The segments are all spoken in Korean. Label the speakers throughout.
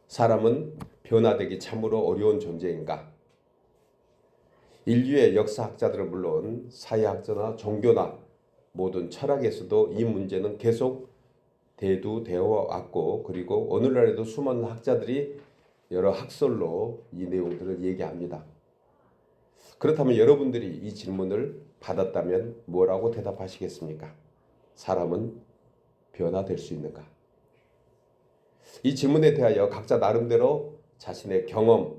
Speaker 1: 사람은 변화되기 참으로 어려운 존재인가? 인류의 역사학자들은 물론 사회학자나 종교나 모든 철학에서도 이 문제는 계속 대두되어 왔고, 그리고 오늘날에도 수많은 학자들이 여러 학설로 이 내용들을 얘기합니다. 그렇다면 여러분들이 이 질문을 받았다면 뭐라고 대답하시겠습니까? 사람은 변화될 수 있는가? 이 질문에 대하여 각자 나름대로 자신의 경험,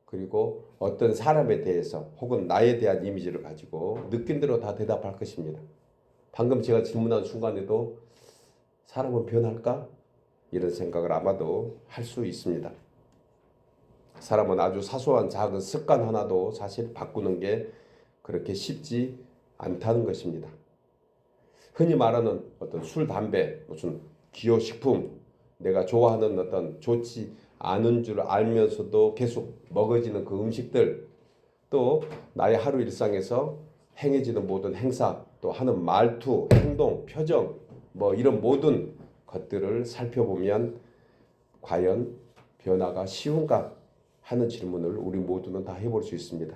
Speaker 1: 그리고 어떤 사람에 대해서 혹은 나에 대한 이미지를 가지고 느낀 대로 다 대답할 것입니다. 방금 제가 질문한 순간에도 사람은 변할까? 이런 생각을 아마도 할 수 있습니다. 사람은 아주 사소한 작은 습관 하나도 사실 바꾸는 게 그렇게 쉽지 않다는 것입니다. 흔히 말하는 어떤 술, 담배, 무슨 기호식품, 내가 좋아하는 어떤 좋지 않은 줄 알면서도 계속 먹어지는 그 음식들, 또 나의 하루 일상에서 행해지는 모든 행사, 또 하는 말투, 행동, 표정, 이런 모든 것들을 살펴보면 과연 변화가 쉬운가 하는 질문을 우리 모두는 다 해볼 수 있습니다.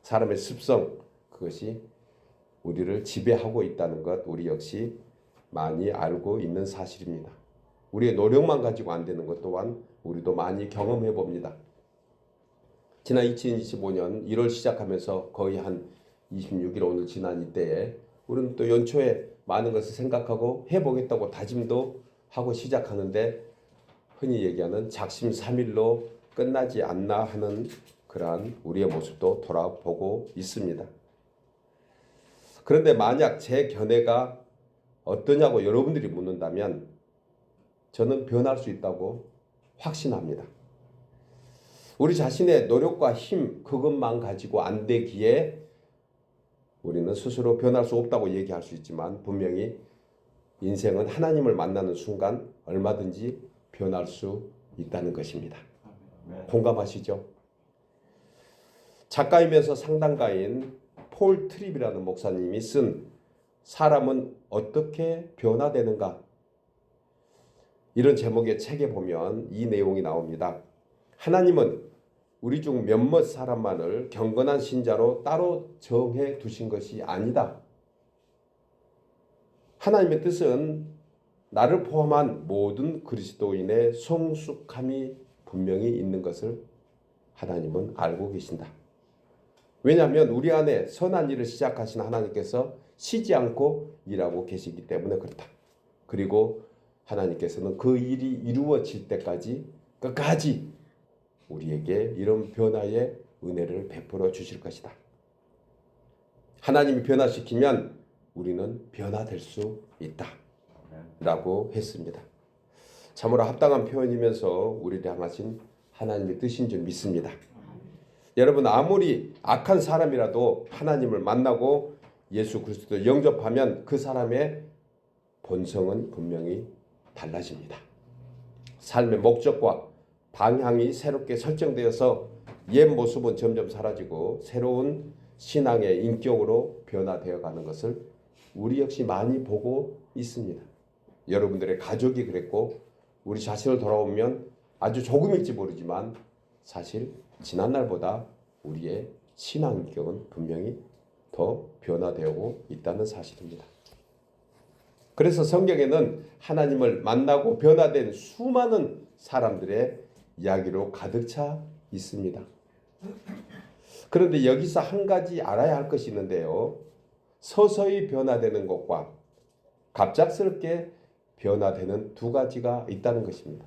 Speaker 1: 사람의 습성, 그것이 우리를 지배하고 있다는 것, 우리 역시 많이 알고 있는 사실입니다. 우리의 노력만 가지고 안 되는 것 또한 우리도 많이 경험해 봅니다. 지난 2025년 1월 시작하면서 거의 한 26일 오늘 지난 이때에 우리는 또 연초에 많은 것을 생각하고 해보겠다고 다짐도 하고 시작하는데 흔히 얘기하는 작심삼일로 끝나지 않나 하는 그러한 우리의 모습도 돌아보고 있습니다. 그런데 만약 제 견해가 어떠냐고 여러분들이 묻는다면 저는 변할 수 있다고 확신합니다. 우리 자신의 노력과 힘, 그것만 가지고 안 되기에 우리는 스스로 변할 수 없다고 얘기할 수 있지만 분명히 인생은 하나님을 만나는 순간 얼마든지 변할 수 있다는 것입니다. 공감하시죠? 작가이면서 상담가인 폴 트립이라는 목사님이 쓴 사람은 어떻게 변화되는가? 이런 제목의 책에 보면 이 내용이 나옵니다. 하나님은 우리 중 몇몇 사람만을 경건한 신자로 따로 정해 두신 것이 아니다. 하나님의 뜻은 나를 포함한 모든 그리스도인의 성숙함이 분명히 있는 것을 하나님은 알고 계신다. 왜냐하면 우리 안에 선한 일을 시작하신 하나님께서 쉬지 않고 일하고 계시기 때문에 그렇다. 그리고 하나님께서는 그 일이 이루어질 때까지 끝까지 우리에게 이런 변화의 은혜를 베풀어 주실 것이다. 하나님이 변화시키면 우리는 변화될 수 있다. 라고 했습니다. 참으로 합당한 표현이면서 우리를 향하신 하나님의 뜻인 줄 믿습니다. 여러분, 아무리 악한 사람이라도 하나님을 만나고 예수 그리스도를 영접하면 그 사람의 본성은 분명히 달라집니다. 삶의 목적과 방향이 새롭게 설정되어서 옛 모습은 점점 사라지고 새로운 신앙의 인격으로 변화되어 가는 것을 우리 역시 많이 보고 있습니다. 여러분들의 가족이 그랬고 우리 자신을 돌아보면 아주 조금일지 모르지만 사실 지난날보다 우리의 신앙 인격은 분명히 더 변화되고 있다는 사실입니다. 그래서 성경에는 하나님을 만나고 변화된 수많은 사람들의 이야기로 가득 차 있습니다. 그런데 여기서 한 가지 알아야 할 것이 있는데요. 서서히 변화되는 것과 갑작스럽게 변화되는 두 가지가 있다는 것입니다.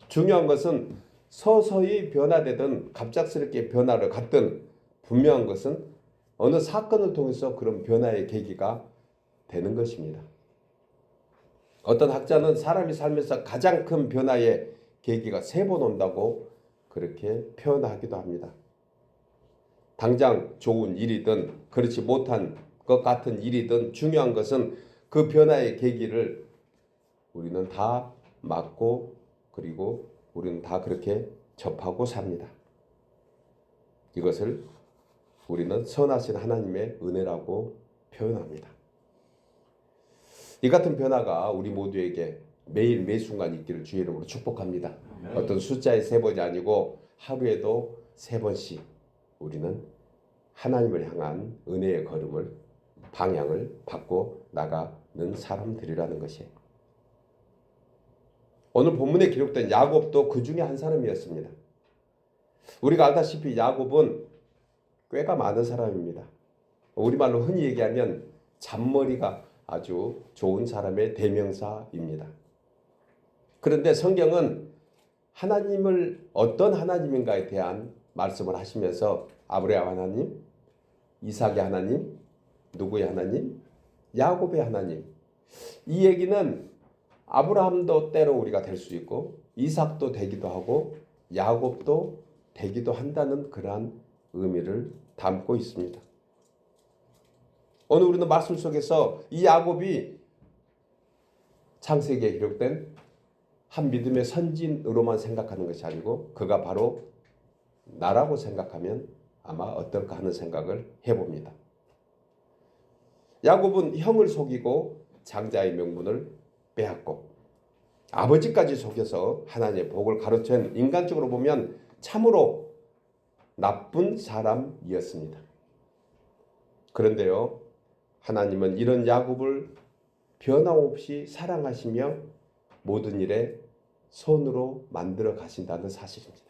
Speaker 1: 중요한 것은 서서히 변화되든 갑작스럽게 변화를 갖든 분명한 것은 어느 사건을 통해서 그런 변화의 계기가 되는 것입니다. 어떤 학자는 사람이 살면서 가장 큰 변화의 계기가 3번 온다고 그렇게 표현하기도 합니다. 당장 좋은 일이든 그렇지 못한 것 같은 일이든 중요한 것은 그 변화의 계기를 우리는 다 맞고 그리고 우리는 다 그렇게 접하고 삽니다. 이것을 우리는 선하신 하나님의 은혜라고 표현합니다. 이 같은 변화가 우리 모두에게 매일 매 순간 있기를 주의 이름으로 축복합니다. 어떤 숫자의 세 번이 아니고 하루에도 세 번씩 우리는 하나님을 향한 은혜의 걸음을 방향을 바꿔 나가는 사람들이라는 것이에요. 오늘 본문에 기록된 야곱도 그 중에 한 사람이었습니다. 우리가 알다시피 야곱은 꾀가 많은 사람입니다. 우리말로 흔히 얘기하면 잔머리가 아주 좋은 사람의 대명사입니다. 그런데 성경은 하나님을 어떤 하나님인가에 대한 말씀을 하시면서 아브라함 하나님, 이삭의 하나님, 누구의 하나님? 야곱의 하나님. 이 얘기는 아브라함도 때로 우리가 될 수 있고 이삭도 되기도 하고 야곱도 되기도 한다는 그러한 의미를 담고 있습니다. 오늘 우리는 말씀 속에서 이 야곱이 창세기에 기록된 한 믿음의 선진으로만 생각하는 것이 아니고 그가 바로 나라고 생각하면 아마 어떨까 하는 생각을 해봅니다. 야곱은 형을 속이고 장자의 명분을 빼앗고 아버지까지 속여서 하나님의 복을 가로챈 인간적으로 보면 참으로 나쁜 사람이었습니다. 그런데요, 하나님은 이런 야곱을 변함없이 사랑하시며 모든 일에 손으로 만들어 가신다는 사실입니다.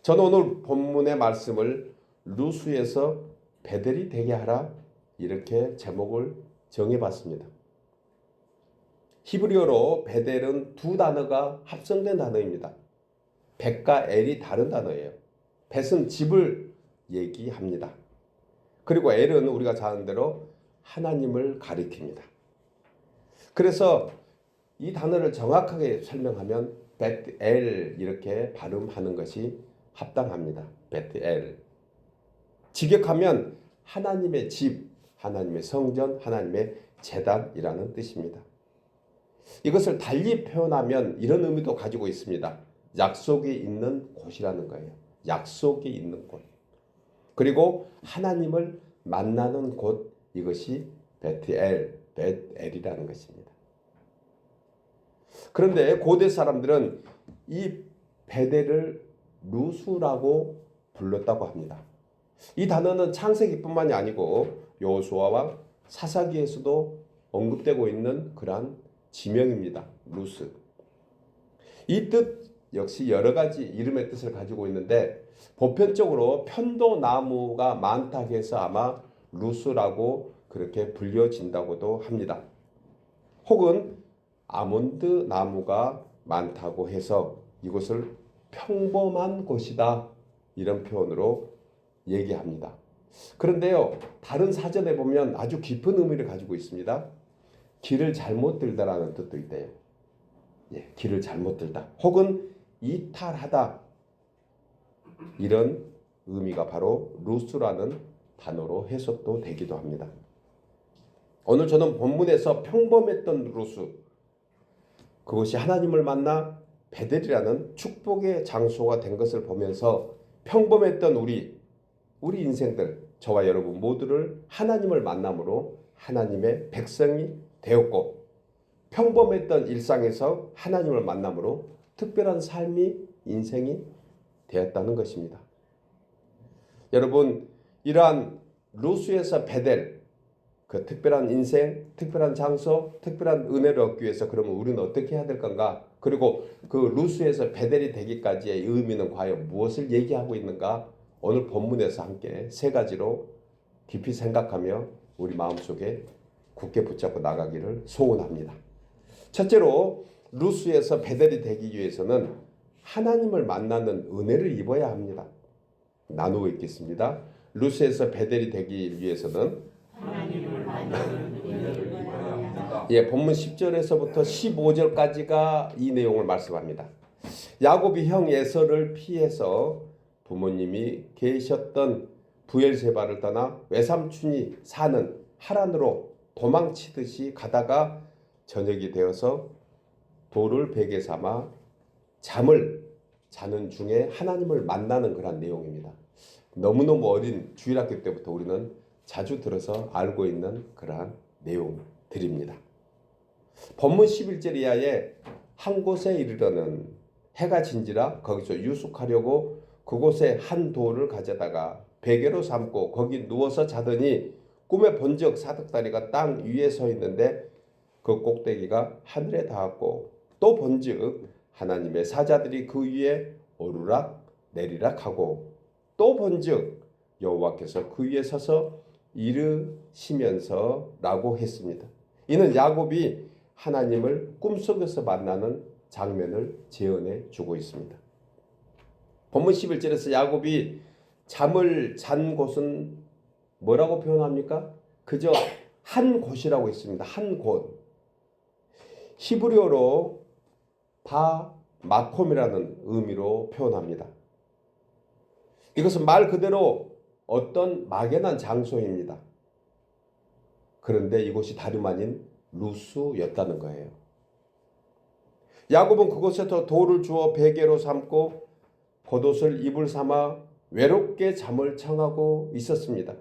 Speaker 1: 저는 오늘 본문의 말씀을 루스에서 베델이 되게 하라 이렇게 제목을 정해봤습니다. 히브리어로 베델은 두 단어가 합성된 단어입니다. 벳과 엘이 다른 단어예요. 벳은 집을 얘기합니다. 그리고 엘은 우리가 잘 아는 대로 하나님을 가리킵니다. 그래서 이 단어를 정확하게 설명하면 벳엘 이렇게 발음하는 것이 합당합니다. 벳엘. 직역하면 하나님의 집, 하나님의 성전, 하나님의 제단이라는 뜻입니다. 이것을 달리 표현하면 이런 의미도 가지고 있습니다. 약속이 있는 곳이라는 거예요. 약속이 있는 곳. 그리고 하나님을 만나는 곳, 이것이 벳엘이라는 것입니다. 그런데 고대 사람들은 이 베델을 루스라고 불렀다고 합니다. 이 단어는 창세기뿐만이 아니고 여호수아와 사사기에서도 언급되고 있는 그러한 지명입니다. 루스. 이 뜻 역시 여러 가지 이름의 뜻을 가지고 있는데 보편적으로 편도나무가 많다 해서 아마 루스라고 그렇게 불려진다고도 합니다. 혹은 아몬드 나무가 많다고 해서 이곳을 평범한 곳이다 이런 표현으로 얘기합니다. 그런데요, 다른 사전에 보면 아주 깊은 의미를 가지고 있습니다. 길을 잘못 들다라는 뜻도 있대요. 예, 길을 잘못 들다 혹은 이탈하다 이런 의미가 바로 루스라는 단어로 해석도 되기도 합니다. 오늘 저는 본문에서 평범했던 루스, 그것이 하나님을 만나 베델이라는 축복의 장소가 된 것을 보면서 평범했던 우리 인생들, 저와 여러분 모두를 하나님을 만남으로 하나님의 백성이 되었고 평범했던 일상에서 하나님을 만남으로 특별한 삶이 인생이 되었다는 것입니다. 여러분, 이러한 루스에서 베델, 그 특별한 인생, 특별한 장소, 특별한 은혜를 얻기 위해서 그러면 우리는 어떻게 해야 될 건가? 그리고 그 루스에서 베델이 되기까지의 의미는 과연 무엇을 얘기하고 있는가? 오늘 본문에서 함께 세 가지로 깊이 생각하며 우리 마음속에 굳게 붙잡고 나가기를 소원합니다. 첫째로 루스에서 베델이 되기 위해서는 하나님을 만나는 은혜를 입어야 합니다. 나누어 읽겠습니다. 루스에서 베델이 되기 위해서는 하나님을 만나는 은혜를 입어야 합니다. 예, 본문 10절에서부터 15절까지가 이 내용을 말씀합니다. 야곱이 형 에서를 피해서 부모님이 계셨던 부엘세바를 떠나 외삼촌이 사는 하란으로 도망치듯이 가다가 저녁이 되어서 돌을 베개 삼아 잠을 자는 중에 하나님을 만나는 그런 내용입니다. 너무너무 어린 주일학교 때부터 우리는 자주 들어서 알고 있는 그러한 내용들입니다. 본문 11절 이하에 한 곳에 이르러는 해가 진지라 거기서 유숙하려고 그곳에 한 돌을 가져다가 베개로 삼고 거기 누워서 자더니 꿈에 본즉 사닥다리가 땅 위에 서 있는데 그 꼭대기가 하늘에 닿았고 또 본즉 하나님의 사자들이 그 위에 오르락 내리락 하고 또 본즉 여호와께서 그 위에 서서 이르시면서 라고 했습니다. 이는 야곱이 하나님을 꿈속에서 만나는 장면을 재현해 주고 있습니다. 본문 11절에서 야곱이 잠을 잔 곳은 뭐라고 표현합니까? 그저 한 곳이라고 했습니다. 한 곳. 히브리어로 바 마콤이라는 의미로 표현합니다. 이것은 말 그대로 어떤 막연한 장소입니다. 그런데 이곳이 다름 아닌 루스였다는 거예요. 야곱은 그곳에서 돌을 주어 베개로 삼고 겉옷을 이불 삼아 외롭게 잠을 청하고 있었습니다.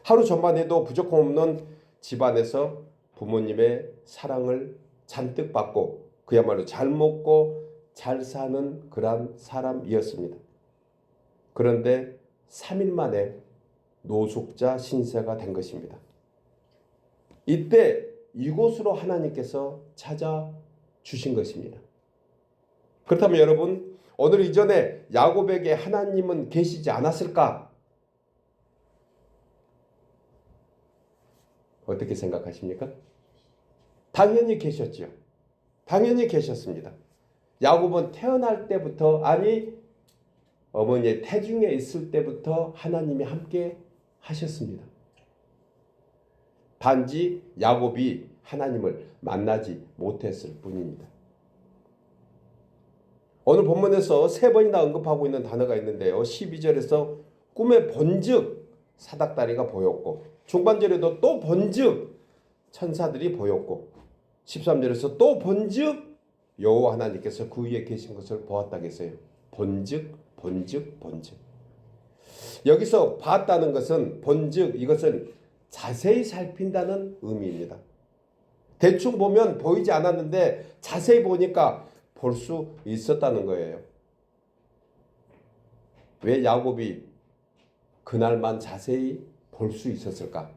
Speaker 1: 하루 전만 해도 부족함 없는 집안에서 부모님의 사랑을 잔뜩 받고 그야말로 잘 먹고 잘 사는 그런 사람이었습니다. 그런데 3일 만에 노숙자 신세가 된 것입니다. 이때 이곳으로 하나님께서 찾아주신 것입니다. 그렇다면 여러분, 오늘 이전에 야곱에게 하나님은 계시지 않았을까? 어떻게 생각하십니까? 당연히 계셨죠. 당연히 계셨습니다. 야곱은 태어날 때부터, 아니 어머니의 태중에 있을 때부터 하나님이 함께 하셨습니다. 단지 야곱이 하나님을 만나지 못했을 뿐입니다. 오늘 본문에서 3번이나 언급하고 있는 단어가 있는데요. 12절에서 꿈에 본즉 사닥다리가 보였고, 중반절에도 또 본즉 천사들이 보였고, 13절에서 또 본즉 여호와 하나님께서 그 위에 계신 것을 보았다고 했어요. 본즉. 여기서 봤다는 것은, 본즉, 이것은 자세히 살핀다는 의미입니다. 대충 보면 보이지 않았는데 자세히 보니까 볼 수 있었다는 거예요. 왜 야곱이 그날만 자세히 볼 수 있었을까?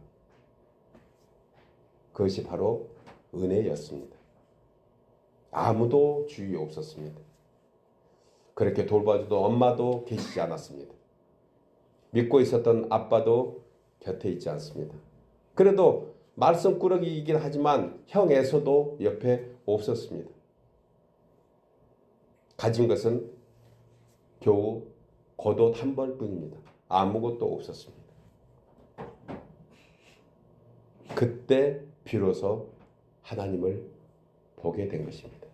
Speaker 1: 그것이 바로 은혜였습니다. 아무도 주위에 없었습니다. 그렇게 돌봐주던 엄마도 계시지 않았습니다. 믿고 있었던 아빠도 곁에 있지 않습니다. 그래도 말썽꾸러기이긴 하지만 형 에서도 옆에 없었습니다. 가진 것은 겨우 겉옷 한 벌뿐입니다. 아무것도 없었습니다. 그때 비로소 하나님을 보게 된 것입니다.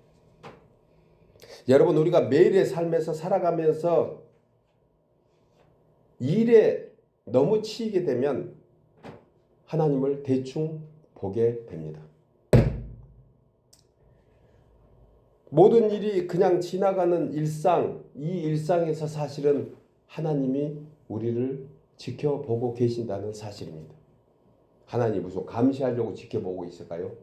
Speaker 1: 여러분, 우리가 매일의 삶에서 살아가면서 일에 너무 치이게 되면 하나님을 대충 보게 됩니다. 모든 일이 그냥 지나가는 일상, 이 일상에서 사실은 하나님이 우리를 지켜보고 계신다는 사실입니다. 하나님 무슨 감시하려고 지켜보고 있을까요?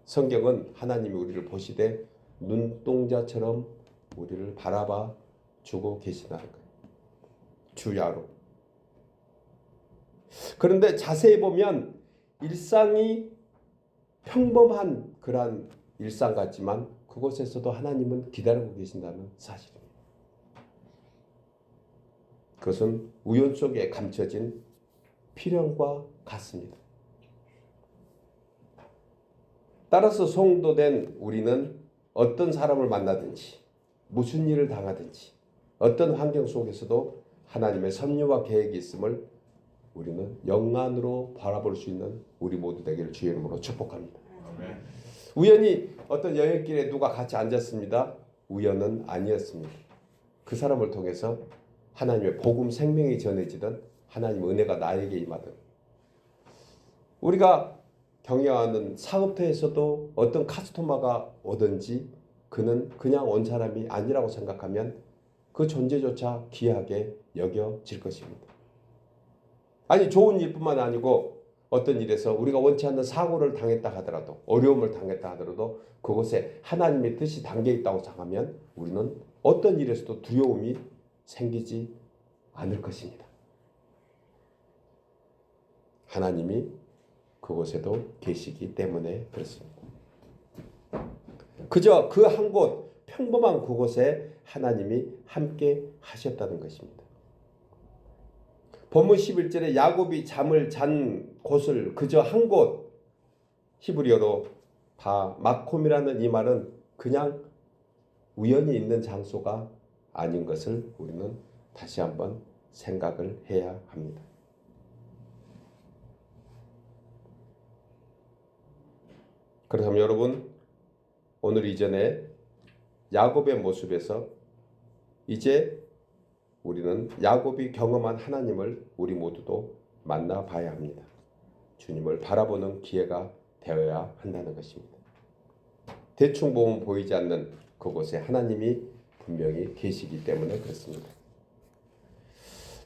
Speaker 1: 성경은 하나님이 우리를 보시되 눈동자처럼 우리를 바라봐 주고 계시다는 거예요. 주야로. 그런데 자세히 보면 일상이 평범한 그러한 일상 같지만 그곳에서도 하나님은 기다리고 계신다는 사실입니다. 그것은 우연 속에 감춰진 필연과 같습니다. 따라서 성도된 우리는 어떤 사람을 만나든지 무슨 일을 당하든지 어떤 환경 속에서도 하나님의 섭리와 계획이 있음을 우리는 영안으로 바라볼 수 있는 우리 모두 되기를 주의 이름으로 축복합니다. 아멘. 우연히 어떤 여행길에 누가 같이 앉았습니다. 우연은 아니었습니다. 그 사람을 통해서 하나님의 복음 생명이 전해지던 하나님 은혜가 나에게 임하던, 우리가 경영하는 사업터에서도 어떤 카스토머가 오든지 그는 그냥 온 사람이 아니라고 생각하면 그 존재조차 귀하게 여겨질 것입니다. 아니, 좋은 일뿐만 아니고 어떤 일에서 우리가 원치 않는 사고를 당했다 하더라도 어려움을 당했다 하더라도 그곳에 하나님의 뜻이 담겨 있다고 생각하면 우리는 어떤 일에서도 두려움이 생기지 않을 것입니다. 하나님이 그곳에도 계시기 때문에 그렇습니다. 그저 그 한 곳 평범한 그곳에 하나님이 함께 하셨다는 것입니다. 본문 11절에 야곱이 잠을 잔 곳을 그저 한 곳, 히브리어로 마콤이라는 이 말은 그냥 우연히 있는 장소가 아닌 것을 우리는 다시 한번 생각을 해야 합니다. 그렇다면 여러분, 오늘 이전에 야곱의 모습에서 이제 우리는 야곱이 경험한 하나님을 우리 모두도 만나봐야 합니다. 주님을 바라보는 기회가 되어야 한다는 것입니다. 대충 보면 보이지 않는 그곳에 하나님이 분명히 계시기 때문에 그렇습니다.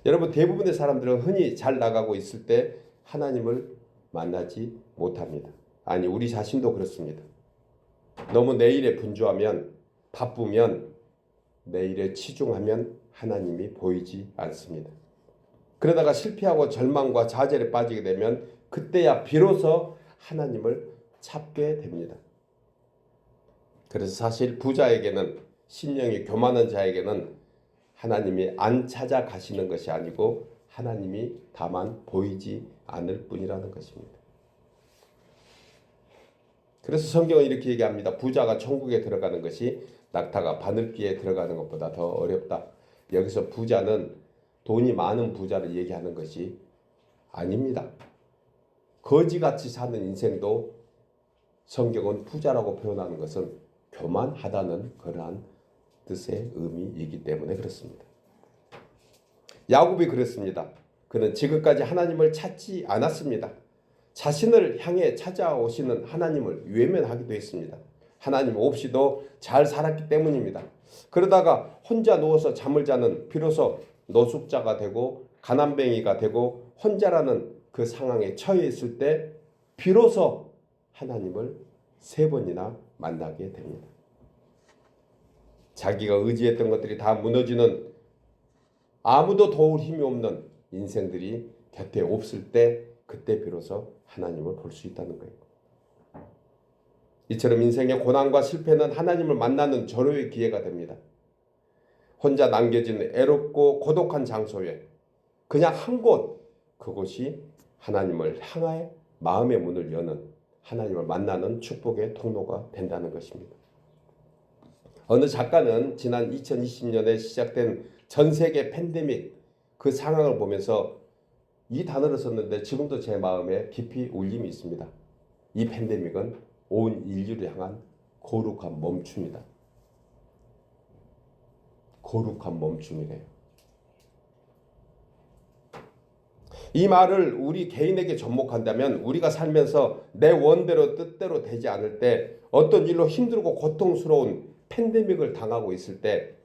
Speaker 1: 여러분, 대부분의 사람들은 흔히 잘 나가고 있을 때 하나님을 만나지 못합니다. 아니, 우리 자신도 그렇습니다. 너무 내일에 분주하면, 바쁘면, 내일에 치중하면 하나님이 보이지 않습니다. 그러다가 실패하고 절망과 좌절에 빠지게 되면 그때야 비로소 하나님을 찾게 됩니다. 그래서 사실 부자에게는, 심령이 교만한 자에게는 하나님이 안 찾아가시는 것이 아니고 하나님이 다만 보이지 않을 뿐이라는 것입니다. 그래서 성경은 이렇게 얘기합니다. 부자가 천국에 들어가는 것이 낙타가 바늘귀에 들어가는 것보다 더 어렵다. 여기서 부자는 돈이 많은 부자를 얘기하는 것이 아닙니다. 거지같이 사는 인생도 성경은 부자라고 표현하는 것은 교만하다는 그러한 뜻의 의미이기 때문에 그렇습니다. 야곱이 그랬습니다. 그는 지금까지 하나님을 찾지 않았습니다. 자신을 향해 찾아오시는 하나님을 외면하기도 했습니다. 하나님 없이도 잘 살았기 때문입니다. 그러다가 혼자 누워서 잠을 자는 비로소 노숙자가 되고 가난뱅이가 되고 혼자라는 그 상황에 처해 있을 때 비로소 하나님을 3번이나 만나게 됩니다. 자기가 의지했던 것들이 다 무너지는, 아무도 도울 힘이 없는 인생들이 곁에 없을 때 그때 비로소 하나님을 볼 수 있다는 거예요. 이처럼 인생의 고난과 실패는 하나님을 만나는 절호의 기회가 됩니다. 혼자 남겨진 애롭고 고독한 장소에 그냥 한 곳, 그곳이 하나님을 향해 마음의 문을 여는, 하나님을 만나는 축복의 통로가 된다는 것입니다. 어느 작가는 지난 2020년에 시작된 전 세계 팬데믹 그 상황을 보면서 이 단어를 썼는데 지금도 제 마음에 깊이 울림이 있습니다. 이 팬데믹은 온 인류를 향한 거룩한 멈춤이다. 거룩한 멈춤이래요. 이 말을 우리 개인에게 접목한다면 우리가 살면서 내 원대로 뜻대로 되지 않을 때, 어떤 일로 힘들고 고통스러운 팬데믹을 당하고 있을 때,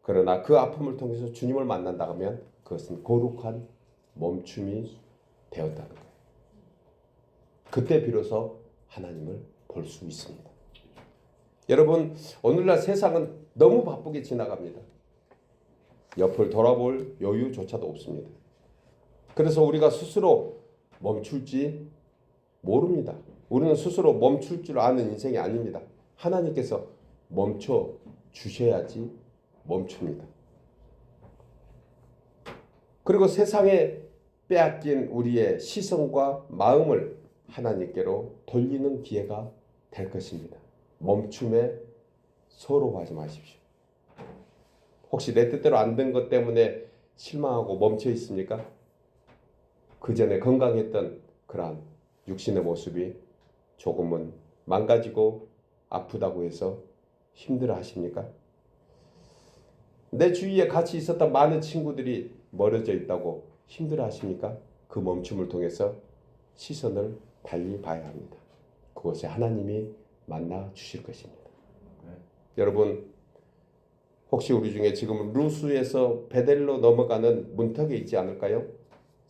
Speaker 1: 그러나 그 아픔을 통해서 주님을 만난다 하면 그것은 거룩한 멈춤이 되었다는 거예요. 그때 비로소 하나님을 볼 수 있습니다. 여러분, 오늘날 세상은 너무 바쁘게 지나갑니다. 옆을 돌아볼 여유조차도 없습니다. 그래서 우리가 스스로 멈출지 모릅니다. 우리는 스스로 멈출 줄 아는 인생이 아닙니다. 하나님께서 멈춰 주셔야지 멈춥니다. 그리고 세상에 빼앗긴 우리의 시선과 마음을 하나님께로 돌리는 기회가 될 것입니다. 멈춤에 서러워하지 마십시오. 혹시 내 뜻대로 안 된 것 때문에 실망하고 멈춰 있습니까? 그 전에 건강했던 그러한 육신의 모습이 조금은 망가지고 아프다고 해서 힘들어 하십니까? 내 주위에 같이 있었던 많은 친구들이 멀어져 있다고 힘들어 하십니까? 그 멈춤을 통해서 시선을 달리 봐야 합니다. 그곳에 하나님이 만나 주실 것입니다. 여러분, 혹시 우리 중에 지금 루스에서 베델로 넘어가는 문턱에 있지 않을까요?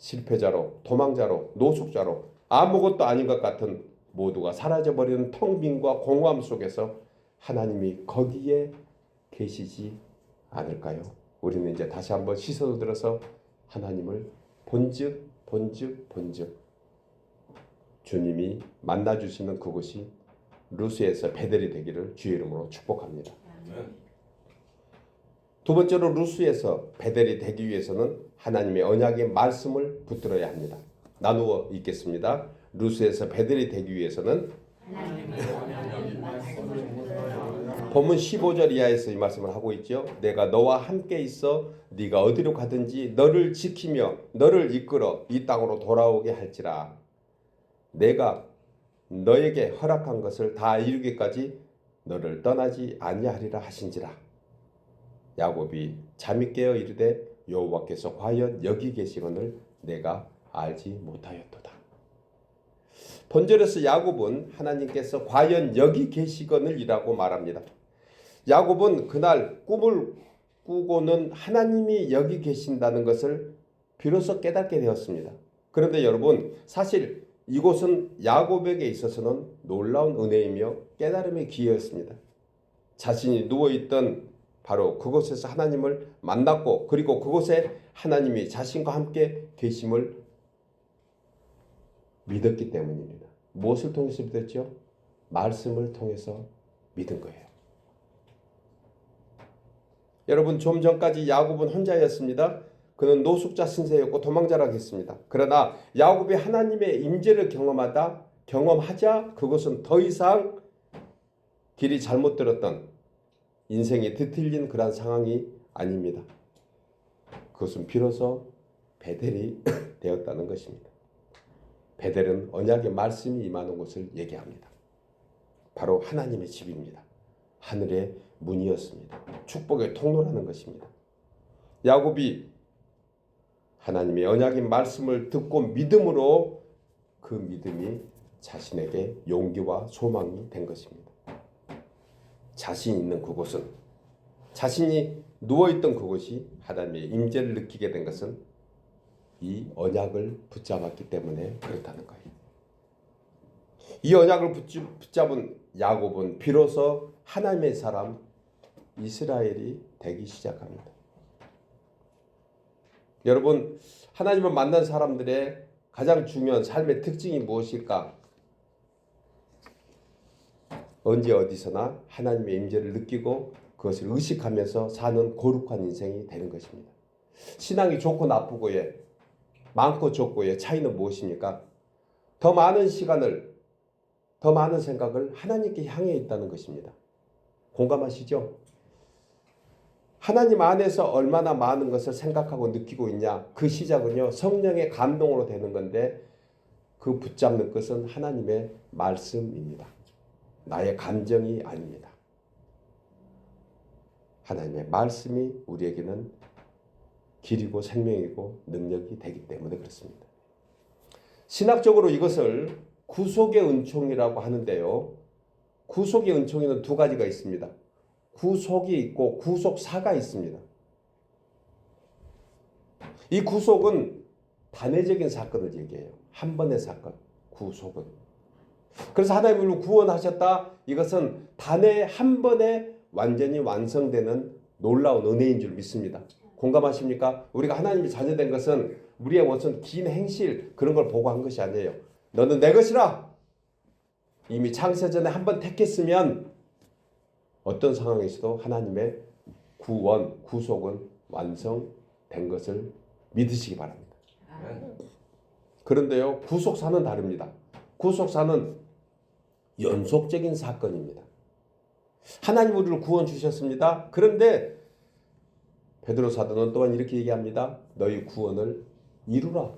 Speaker 1: 실패자로, 도망자로, 노숙자로, 아무것도 아닌 것 같은 모두가 사라져버리는 텅 빈과 공허함 속에서 하나님이 거기에 계시지 않을까요? 우리는 이제 다시 한번 시선을 들어서 하나님을 본즉 주님이 만나주시는 그곳이 루스에서 베델이 되기를 주의 이름으로 축복합니다. 두 번째로 루스에서 베델이 되기 위해서는 하나님의 언약의 말씀을 붙들어야 합니다. 나누어 읽겠습니다. 루스에서 베델이 되기 위해서는 본문 15절 이하에서 이 말씀을 하고 있죠. 내가 너와 함께 있어 네가 어디로 가든지 너를 지키며 너를 이끌어 이 땅으로 돌아오게 할지라. 내가 너에게 허락한 것을 다 이루기까지 너를 떠나지 아니하리라 하신지라. 야곱이 잠이 깨어 이르되 여호와께서 과연 여기 계시거늘 내가 알지 못하였도다. 본절에서 야곱은 하나님께서 과연 여기 계시거늘이라고 말합니다. 야곱은 그날 꿈을 꾸고는 하나님이 여기 계신다는 것을 비로소 깨닫게 되었습니다. 그런데 여러분, 사실 이곳은 야곱에게 있어서는 놀라운 은혜이며 깨달음의 기회였습니다. 자신이 누워있던 바로 그곳에서 하나님을 만났고, 그리고 그곳에 하나님이 자신과 함께 계심을 믿었기 때문입니다. 무엇을 통해서 믿었죠? 말씀을 통해서 믿은 거예요. 여러분, 좀 전까지 야곱은 혼자였습니다. 그는 노숙자 신세였고 도망자라고 했습니다. 그러나 야곱이 하나님의 임재를 경험하자 그것은 더 이상 길이 잘못 들었던 인생이 뒤틀린 그런 상황이 아닙니다. 그것은 비로소 베델이 되었다는 것입니다. 베델은 언약의 말씀이 임하는 곳을 얘기합니다. 바로 하나님의 집입니다. 하늘의 문이었습니다. 축복의 통로라는 것입니다. 야곱이 하나님의 언약의 말씀을 듣고 믿음으로 그 믿음이 자신에게 용기와 소망이 된 것입니다. 자신이 있는 그곳은, 자신이 누워있던 그곳이 하나님의 임재를 느끼게 된 것은 이 언약을 붙잡았기 때문에 그렇다는 거예요. 이 언약을 붙잡은 야곱은 비로소 하나님의 사람 이스라엘이 되기 시작합니다. 여러분, 하나님을 만난 사람들의 가장 중요한 삶의 특징이 무엇일까? 언제 어디서나 하나님의 임재를 느끼고 그것을 의식하면서 사는 거룩한 인생이 되는 것입니다. 신앙이 좋고 나쁘고의, 많고 적고의 차이는 무엇입니까? 더 많은 시간을, 더 많은 생각을 하나님께 향해 있다는 것입니다. 공감하시죠? 하나님 안에서 얼마나 많은 것을 생각하고 느끼고 있냐, 그 시작은요 성령의 감동으로 되는 건데, 그 붙잡는 것은 하나님의 말씀입니다. 나의 감정이 아닙니다. 하나님의 말씀이 우리에게는 길이고 생명이고 능력이 되기 때문에 그렇습니다. 신학적으로 이것을 구속의 은총이라고 하는데요, 구속의 은총에는 두 가지가 있습니다. 구속이 있고 구속사가 있습니다. 이 구속은 단회적인 사건을 얘기해요. 한 번의 사건, 구속은. 그래서 하나님이 우리를 구원하셨다, 이것은 단회 한 번에 완전히 완성되는 놀라운 은혜인 줄 믿습니다. 공감하십니까? 우리가 하나님이 자녀된 것은 우리의 무슨 긴 행실 그런 걸 보고 한 것이 아니에요. 너는 내 것이라. 이미 창세전에 한 번 택했으면 어떤 상황에서도 하나님의 구원, 구속은 완성된 것을 믿으시기 바랍니다. 그런데요, 구속사는 다릅니다. 구속사는 연속적인 사건입니다. 하나님 우리를 구원 주셨습니다. 그런데 베드로 사도는 또한 이렇게 얘기합니다. 너희 구원을 이루라.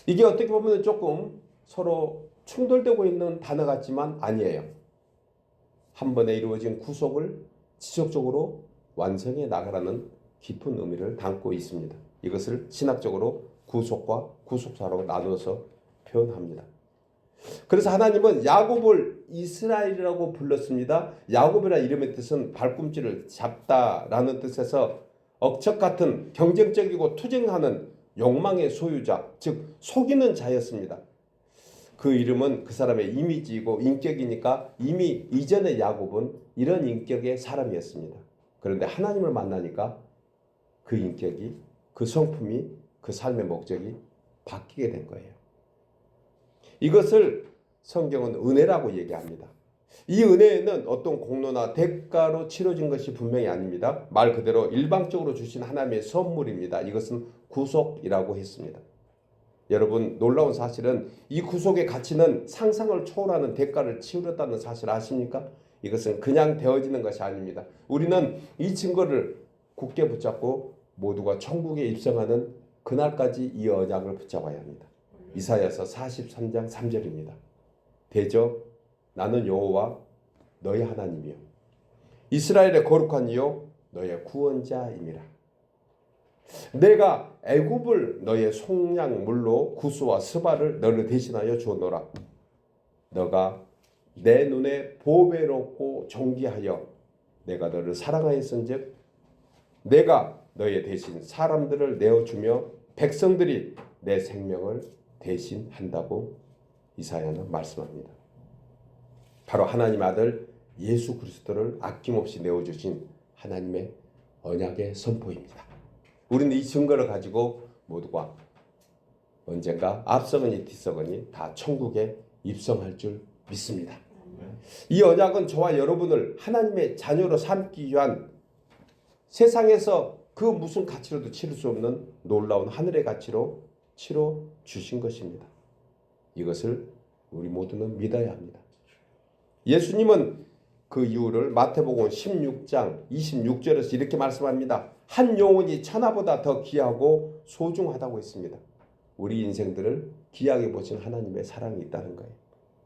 Speaker 1: 이게 어떻게 보면 조금 서로 충돌되고 있는 단어 같지만 아니에요. 한 번에 이루어진 구속을 지속적으로 완성해 나가라는 깊은 의미를 담고 있습니다. 이것을 신학적으로 구속과 구속사로 나누어서 표현합니다. 그래서 하나님은 야곱을 이스라엘이라고 불렀습니다. 야곱이라는 이름의 뜻은 발꿈치를 잡다라는 뜻에서 억척 같은 경쟁적이고 투쟁하는 욕망의 소유자, 즉 속이는 자였습니다. 그 이름은 그 사람의 이미지이고 인격이니까 이미 이전의 야곱은 이런 인격의 사람이었습니다. 그런데 하나님을 만나니까 그 인격이, 그 성품이, 그 삶의 목적이 바뀌게 된 거예요. 이것을 성경은 은혜라고 얘기합니다. 이 은혜는 어떤 공로나 대가로 치러진 것이 분명히 아닙니다. 말 그대로 일방적으로 주신 하나님의 선물입니다. 이것은 구속이라고 했습니다. 여러분, 놀라운 사실은 이 구속의 가치는 상상을 초월하는 대가를 치르렸다는 사실 아십니까? 이것은 그냥 되어지는 것이 아닙니다. 우리는 이 증거를 굳게 붙잡고 모두가 천국에 입성하는 그날까지 이 언약을 붙잡아야 합니다. 이사야서 43장 3절입니다. 대저 나는 여호와 너의 하나님이요 이스라엘의 거룩한 이요 너의 구원자임이라. 내가 애굽을 너의 속량물로 구스와 스바를 너를 대신하여 주었노라. 너가 내 눈에 보배롭고 존귀하여 내가 너를 사랑하였은즉 내가 너의 대신 사람들을 내어주며 백성들이 내 생명을 대신한다고 이사야는 말씀합니다. 바로 하나님 아들 예수 그리스도를 아낌없이 내어주신 하나님의 언약의 선포입니다. 우리는 이 증거를 가지고 모두가 언젠가 앞서거니 뒤서거니 다 천국에 입성할 줄 믿습니다. 이 언약은 저와 여러분을 하나님의 자녀로 삼기 위한 세상에서 그 무슨 가치로도 치를 수 없는 놀라운 하늘의 가치로 치러 주신 것입니다. 이것을 우리 모두는 믿어야 합니다. 예수님은 그 이유를 마태복음 16장 26절에서 이렇게 말씀합니다. 한 영혼이 천하보다 더 귀하고 소중하다고 했습니다. 우리 인생들을 귀하게 보신 하나님의 사랑이 있다는 거예요.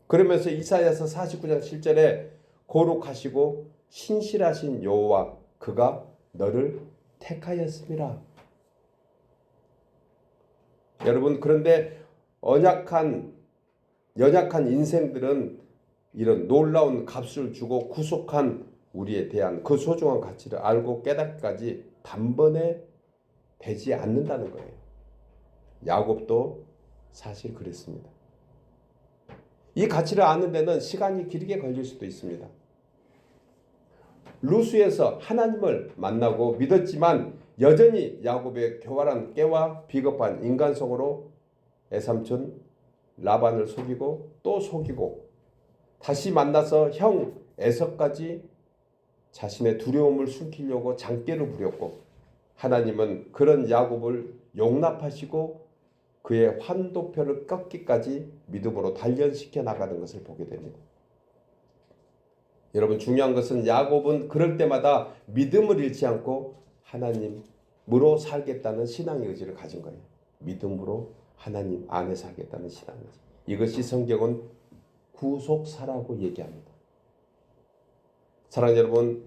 Speaker 1: 그러면서 이사야서 49장 7절에 거룩하시고 신실하신 여호와 그가 너를 택하였음이라. 여러분, 그런데 연약한 인생들은 이런 놀라운 값을 주고 구속한 우리에 대한 그 소중한 가치를 알고 깨닫기까지 단번에 되지 않는다는 거예요. 야곱도 사실 그랬습니다. 이 가치를 아는 데는 시간이 길게 걸릴 수도 있습니다. 루스에서 하나님을 만나고 믿었지만 여전히 야곱의 교활한 깨와 비겁한 인간성으로 애삼촌 라반을 속이고 또 속이고 다시 만나서 형 에서까지 자신의 두려움을 숨기려고 장깨를 부렸고 하나님은 그런 야곱을 용납하시고 그의 환도표를 꺾기까지 믿음으로 단련시켜 나가는 것을 보게 됩니다. 여러분, 중요한 것은 야곱은 그럴 때마다 믿음을 잃지 않고 하나님으로 살겠다는 신앙의 의지를 가진 거예요. 믿음으로 하나님 안에 살겠다는 신앙의 의지. 이것이 성경은 구속사라고 얘기합니다. 사랑하는 여러분,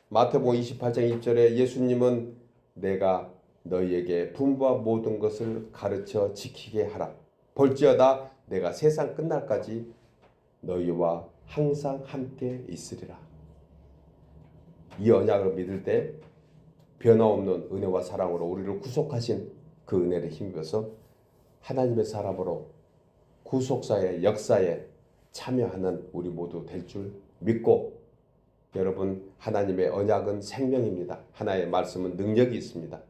Speaker 1: 마태복음 28장 1절에 예수님은 내가 너희에게 분부한 모든 것을 가르쳐 지키게 하라. 볼지어다 내가 세상 끝날까지 너희와 항상 함께 있으리라. 이 언약을 믿을 때 변화없는 은혜와 사랑으로 우리를 구속하신 그 은혜를 힘입어서 하나님의 사람으로 구속사의 역사에 참여하는 우리 모두 될 줄 믿고, 여러분, 하나님의 언약은 생명입니다. 하나님의 말씀은 능력이 있습니다.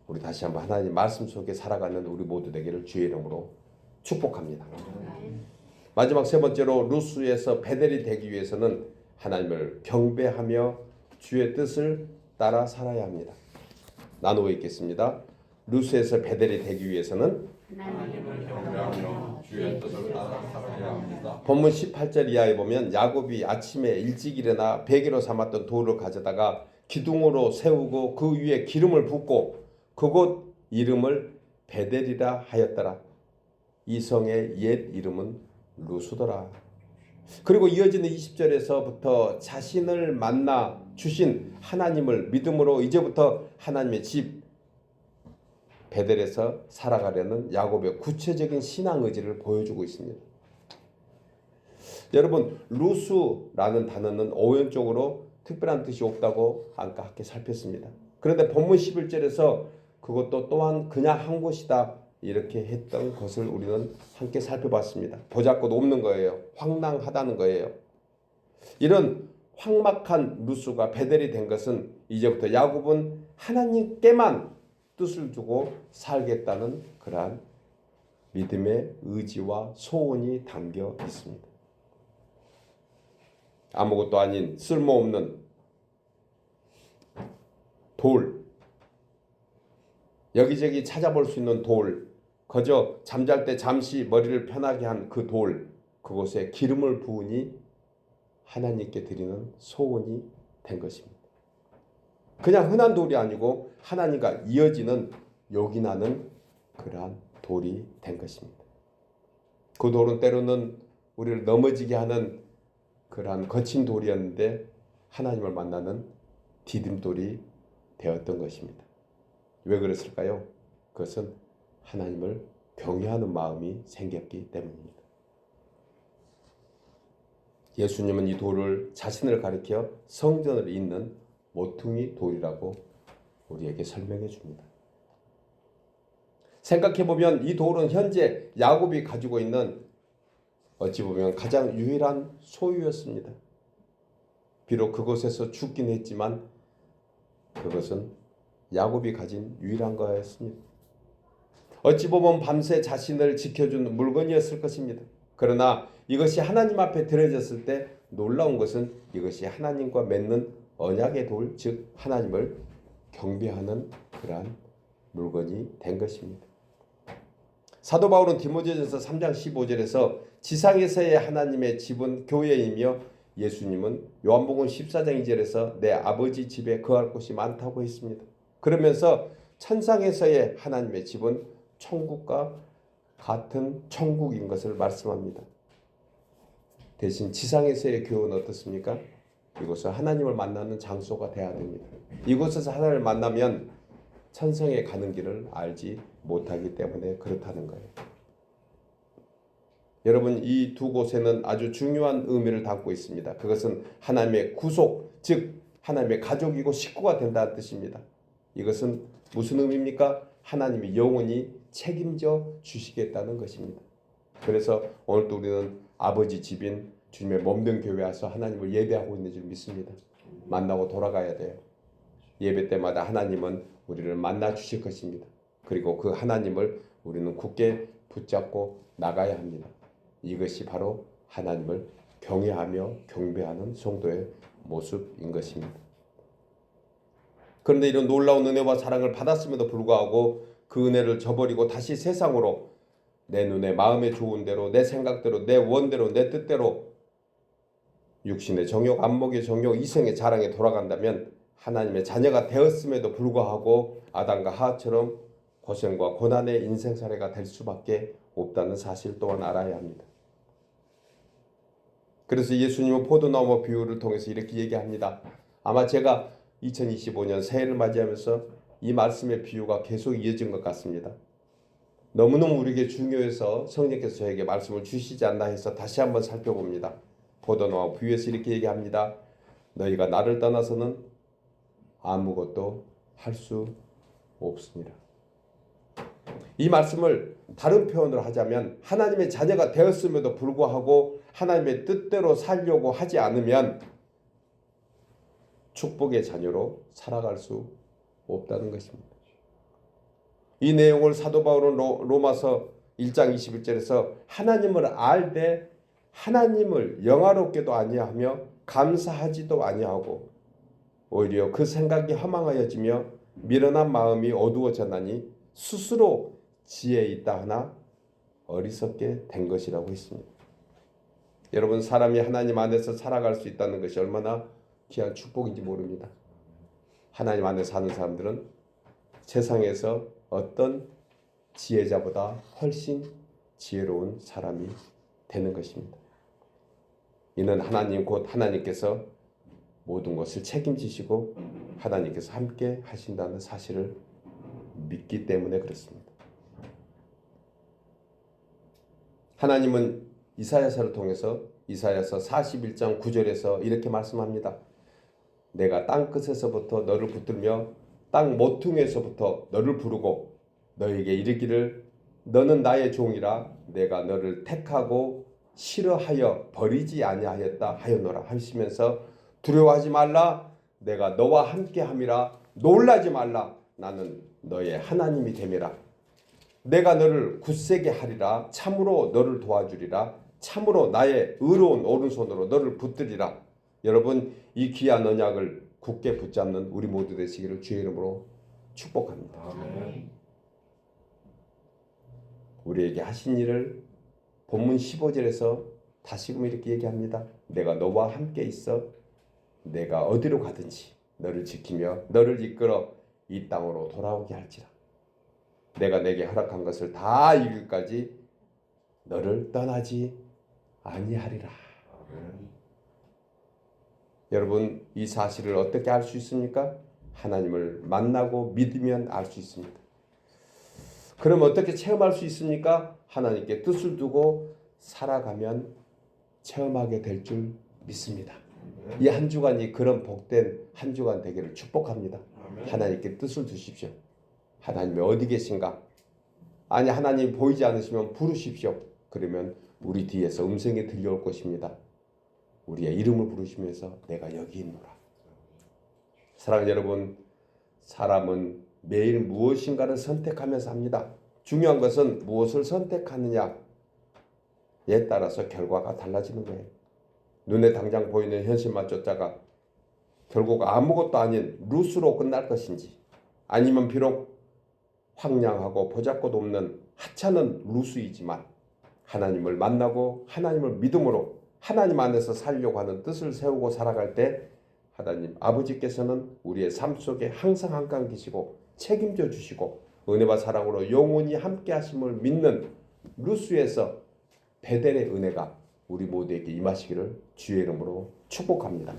Speaker 1: 우리 다시 한번 하나님 말씀 속에 살아가는 우리 모두 되기를 주의 이름으로 축복합니다. 마지막 세 번째로 루스에서 베델이 되기 위해서는 하나님을 경배하며 주의 뜻을 따라 살아야 합니다. 나누어 읽겠습니다. 루스에서 베델이 되기 위해서는
Speaker 2: 하나님을 경배하며 주의 뜻을 따라 살아야 합니다.
Speaker 1: 본문 18절 이하에 보면 야곱이 아침에 일찍 일어나 베개로 삼았던 돌을 가져다가 기둥으로 세우고 그 위에 기름을 붓고 그곳 이름을 베델이라 하였더라. 이 성의 옛 이름은 루스더라. 그리고 이어지는 20절에서부터 자신을 만나 주신 하나님을 믿음으로 이제부터 하나님의 집 베델에서 살아가려는 야곱의 구체적인 신앙 의지를 보여주고 있습니다. 여러분, 루스라는 단어는 오연적으로 특별한 뜻이 없다고 아까 함께 살폈습니다. 그런데 본문 11절에서 그것도 또한 그냥 한 곳이다 이렇게 했던 것을 우리는 함께 살펴봤습니다. 보잘것 없는 거예요. 황당하다는 거예요. 이런 황막한 루스가 베델이 된 것은 이제부터 야곱은 하나님께만 뜻을 두고 살겠다는 그러한 믿음의 의지와 소원이 담겨 있습니다. 아무것도 아닌 쓸모없는 돌, 여기저기 찾아볼 수 있는 돌, 그저 잠잘 때 잠시 머리를 편하게 한 그 돌, 그곳에 기름을 부으니 하나님께 드리는 소원이 된 것입니다. 그냥 흔한 돌이 아니고 하나님과 이어지는 요긴하는 그러한 돌이 된 것입니다. 그 돌은 때로는 우리를 넘어지게 하는 그러한 거친 돌이었는데 하나님을 만나는 디딤돌이 되었던 것입니다. 왜 그랬을까요? 그것은 하나님을 경외하는 마음이 생겼기 때문입니다. 예수님은 이 돌을 자신을 가리켜 성전을 잇는 모퉁이 돌이라고 우리에게 설명해 줍니다. 생각해보면 이 돌은 현재 야곱이 가지고 있는 어찌 보면 가장 유일한 소유였습니다. 비록 그곳에서 죽긴 했지만 그것은 야곱이 가진 유일한 거였습니다. 어찌 보면 밤새 자신을 지켜준 물건이었을 것입니다. 그러나 이것이 하나님 앞에 드려졌을 때 놀라운 것은 이것이 하나님과 맺는 언약의 돌, 즉 하나님을 경배하는 그러한 물건이 된 것입니다. 사도 바울은 디모데전서 3장 15절에서 지상에서의 하나님의 집은 교회이며 예수님은 요한복음 14장 2절에서 내 아버지 집에 거할 곳이 많다고 했습니다. 그러면서 천상에서의 하나님의 집은 천국과 같은 천국인 것을 말씀합니다. 대신 지상에서의 교회는 어떻습니까? 이곳은 하나님을 만나는 장소가 되어야 됩니다. 이곳에서 하나님을 만나면 천성에 가는 길을 알지 못하기 때문에 그렇다는 거예요. 여러분, 이 두 곳에는 아주 중요한 의미를 담고 있습니다. 그것은 하나님의 구속, 즉 하나님의 가족이고 식구가 된다는 뜻입니다. 이것은 무슨 의미입니까? 하나님이 영원히 책임져 주시겠다는 것입니다. 그래서 오늘도 우리는 아버지 집인 주님의 몸된 교회에 와서 하나님을 예배하고 있는 줄 믿습니다. 만나고 돌아가야 돼요. 예배 때마다 하나님은 우리를 만나 주실 것입니다. 그리고 그 하나님을 우리는 굳게 붙잡고 나가야 합니다. 이것이 바로 하나님을 경외하며 경배하는 성도의 모습인 것입니다. 그런데 이런 놀라운 은혜와 사랑을 받았음에도 불구하고 그 은혜를 저버리고 다시 세상으로 내 눈에 마음에 좋은 대로 내 생각대로 내 원대로 내 뜻대로 육신의 정욕, 안목의 정욕, 이성의 자랑에 돌아간다면 하나님의 자녀가 되었음에도 불구하고 아담과 하와처럼 고생과 고난의 인생사례가 될 수밖에 없다는 사실 또한 알아야 합니다. 그래서 예수님은 포도나무 비유를 통해서 이렇게 얘기합니다. 아마 제가 2025년 새해를 맞이하면서 이 말씀의 비유가 계속 이어진 것 같습니다. 너무너무 우리에게 중요해서 성령께서 저에게 말씀을 주시지 않나 해서 다시 한번 살펴봅니다. 포도나무 비유에서 이렇게 얘기합니다. 너희가 나를 떠나서는 아무것도 할 수 없습니다. 이 말씀을 다른 표현으로 하자면 하나님의 자녀가 되었음에도 불구하고 하나님의 뜻대로 살려고 하지 않으면 축복의 자녀로 살아갈 수 없다는 것입니다. 이 내용을 사도 바울은 로마서 1장 21절에서 하나님을 알되 하나님을 영화롭게도 아니하며 감사하지도 아니하고 오히려 그 생각이 허망하여지며 미련한 마음이 어두워졌나니 스스로 지혜 있다 하나 어리석게 된 것이라고 했습니다. 여러분, 사람이 하나님 안에서 살아갈 수 있다는 것이 얼마나 귀한 축복인지 모릅니다. 하나님 안에 사는 사람들은 세상에서 어떤 지혜자보다 훨씬 지혜로운 사람이 되는 것입니다. 이는 하나님 곧 하나님께서 모든 것을 책임지시고 하나님께서 함께 하신다는 사실을 믿기 때문에 그렇습니다. 하나님은 이사야서를 통해서 이사야서 41장 9절에서 이렇게 말씀합니다. 내가 땅끝에서부터 너를 붙들며 땅 모퉁이에서부터 너를 부르고 너에게 이르기를 너는 나의 종이라 내가 너를 택하고 싫어하여 버리지 아니하였다 하였노라 하시면서 두려워하지 말라 내가 너와 함께함이라 놀라지 말라 나는 너의 하나님이 됨이라 내가 너를 굳세게 하리라 참으로 너를 도와주리라 참으로 나의 의로운 오른손으로 너를 붙들리라. 여러분 이 귀한 언약을 굳게 붙잡는 우리 모두 되시기를 주의 이름으로 축복합니다.
Speaker 2: 아멘.
Speaker 1: 우리에게 하신 일을 본문 15절에서 다시금 이렇게 얘기합니다. 내가 너와 함께 있어 내가 어디로 가든지 너를 지키며 너를 이끌어 이 땅으로 돌아오게 할지라. 내가 내게 허락한 것을 다 이룰까지 너를 떠나지 아니하리라.
Speaker 2: 아멘.
Speaker 1: 여러분 이 사실을 어떻게 알 수 있습니까? 하나님을 만나고 믿으면 알 수 있습니다. 그럼 어떻게 체험할 수 있습니까? 하나님께 뜻을 두고 살아가면 체험하게 될 줄 믿습니다. 이 한 주간이 그런 복된 한 주간 되기를 축복합니다.
Speaker 2: 아멘.
Speaker 1: 하나님께 뜻을 두십시오. 하나님이 어디 계신가? 아니 하나님 보이지 않으시면 부르십시오. 그러면 우리 뒤에서 음성이 들려올 것입니다. 우리의 이름을 부르시면서 내가 여기 있노라. 사랑하는 여러분, 사람은 매일 무엇인가를 선택하면서 합니다. 중요한 것은 무엇을 선택하느냐에 따라서 결과가 달라지는 거예요. 눈에 당장 보이는 현실만 쫓다가 결국 아무것도 아닌 루스로 끝날 것인지 아니면 비록 황량하고 보잘것 없는 하찮은 루스이지만 하나님을 만나고 하나님을 믿음으로 하나님 안에서 살려고 하는 뜻을 세우고 살아갈 때 하나님 아버지께서는 우리의 삶 속에 항상 함께 계시고 책임져 주시고 은혜와 사랑으로 영원히 함께 하심을 믿는 루스에서 베델의 은혜가 우리 모두에게 임하시기를 주의 이름으로 축복합니다.